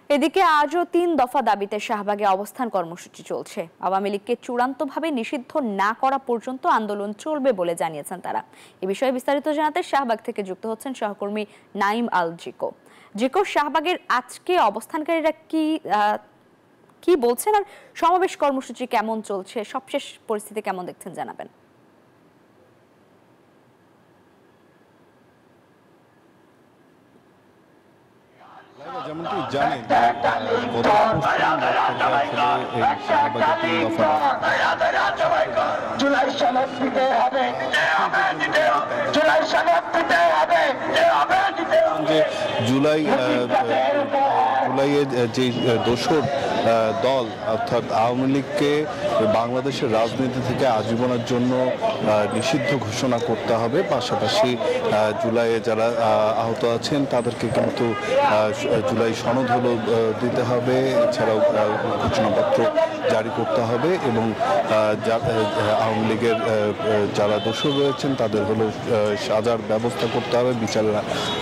এদিকে আজও ৩ দফা দাবিতে শাহবাগে অবস্থান কর্মসূচি চলছে। আওয়ামী লীগকে চূড়ান্তভাবে নিষিদ্ধ না করা পর্যন্ত আন্দোলন চলবে বলে জানিয়েছেন তারা। এ বিষয়ে বিস্তারিত জানাতে শাহবাগ থেকে যুক্ত হচ্ছেন সহকর্মী নাইম আল জিকো। জিকো, শাহবাগের আজকে অবস্থানকারীরা কি বলছেন আর সমাবেশ কর্মসূচি কেমন চলছে, সবশেষ পরিস্থিতি কেমন দেখছেন জানাবেন। যেমনটি জানেন জুলাইয়ের যে দোসর দল অর্থাৎ আওয়ামী লীগকে বাংলাদেশের রাজনীতি থেকে আজীবনের জন্য নিষিদ্ধ ঘোষণা করতে হবে। পাশাপাশি জুলাইয়ে যারা আহত আছেন তাদেরকে কিন্তু জুলাই সনদ হলো দিতে হবে, এছাড়াও ঘোষণাপত্র জারি করতে হবে এবং আওয়ামী লীগের যারা দোষর রয়েছেন তাদের হলো সাজার ব্যবস্থা করতে হবে, বিচারের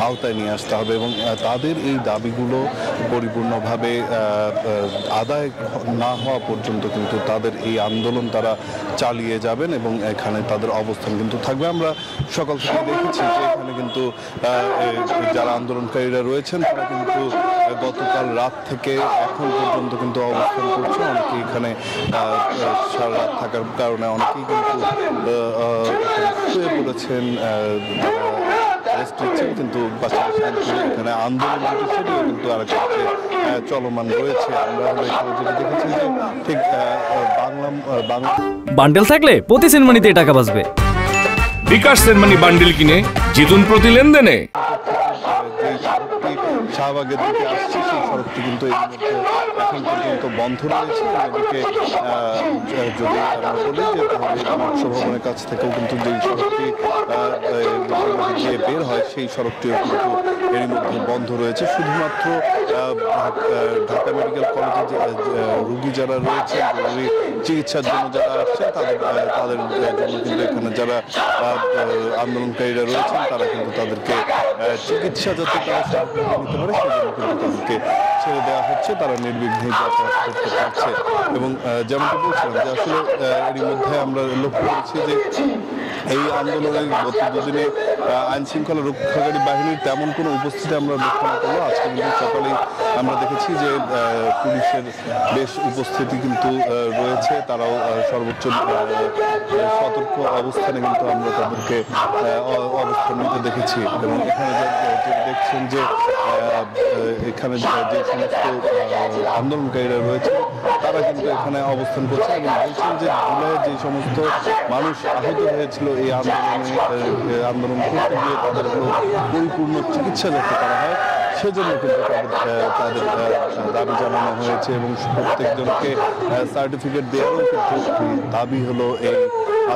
আওতায় নিয়ে আসতে হবে এবং তাদের এই দাবিগুলো পরিপূর্ণভাবে আদায় না হওয়া পর্যন্ত কিন্তু তাদের এই আন্দোলন তারা চালিয়ে যাবেন এবং এখানে তাদের অবস্থান কিন্তু থাকবে। আমরা সকাল থেকে দেখেছি যে এখানে কিন্তু যারা আন্দোলনকারীরা রয়েছেন তারা কিন্তু গতকাল রাত থেকে এখন পর্যন্ত কিন্তু অবস্থান করছে। অনেকে এখানে সারা রাত থাকার কারণে অনেকেই কিন্তু শুয়ে পড়েছেন, কিন্তু পাশাপাশি এখানে আন্দোলন সেটিও কিন্তু আরেকটা চলমান রয়েছে। আমরা যেটা দেখেছি যে ঠিক বাংলা বান্ডেল থাকলে প্রতি সেনমানিতে টাকা বাঁচবে। বিকাশ সেনমানি বান্ডেল কিনে জিতুন প্রতি লেনদেনে। শাহবাগের দিকে আসছে সেই সড়কটি কিন্তু এই মুহূর্তে এখন পর্যন্ত বন্ধ রয়েছে। এদিকে যদি আমরা বলি যে তাহলে মৎস্য ভবনের কাছ থেকেও কিন্তু যেই সড়কটি গিয়ে বের হয় সেই সড়কটিও কিন্তু এর মধ্যে বন্ধ রয়েছে। শুধুমাত্র ঢাকা মেডিকেল কলেজে রোগী যারা রয়েছে, জরুরি চিকিৎসার জন্য যারা আসছে তাদের জন্য কিন্তু এখানে যারা আন্দোলনকারীরা রয়েছেন তারা কিন্তু তাদেরকে চিকিৎসা যাতে তারা নিতে পারে সেজন্য কিন্তু তাদেরকে ছেড়ে দেওয়া হচ্ছে, তারা নির্বিঘ্নে যাতায়াত করতে পারছে। এবং যেমনটি বলছিলাম যে আসলে এরই মধ্যে আমরা লক্ষ্য করেছি যে এই আন্দোলনের গত দুদিনে আইন শৃঙ্খলা রক্ষাকারী বাহিনীর তেমন কোনো উপস্থিতি আমরা লক্ষ্য না করলেও আজকে কিন্তু সকালেই আমরা দেখেছি যে পুলিশের বেশ উপস্থিতি কিন্তু রয়েছে। তারাও সর্বোচ্চ সতর্ক অবস্থানে কিন্তু আমরা তাদেরকে অবস্থান নিতে দেখেছি এবং এখানে দেখছেন যে এখানে যে সমস্ত আন্দোলনকারীরা রয়েছে তারা কিন্তু এখানে অবস্থান করছে এবং বলছেন যে জুলাইয়ের যে সমস্ত মানুষ আহত হয়েছিল এই আন্দোলন করতে গিয়ে তাদের পরিপূর্ণ চিকিৎসা যাতে করা হয় সেজন্য কিন্তু তাদের দাবি জানানো হয়েছে এবং প্রত্যেকজনকে সার্টিফিকেট দেওয়ারও কিন্তু দাবি হলো এই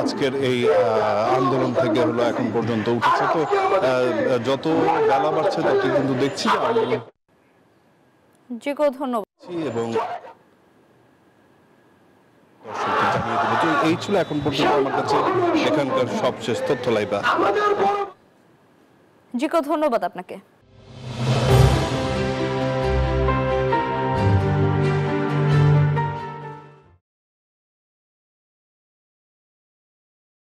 আজকের এই আন্দোলন থেকে হলো এখন পর্যন্ত উঠেছে। তো যত বেলা বাড়ছে তত কিন্তু দেখছি যে আন্দোলন ধন্যবাদ এবং এই ছিল এখন পর্যন্ত আমার কাছে এখানকার সবশেষ তথ্য লাইবা। ধন্যবাদ আপনাকে।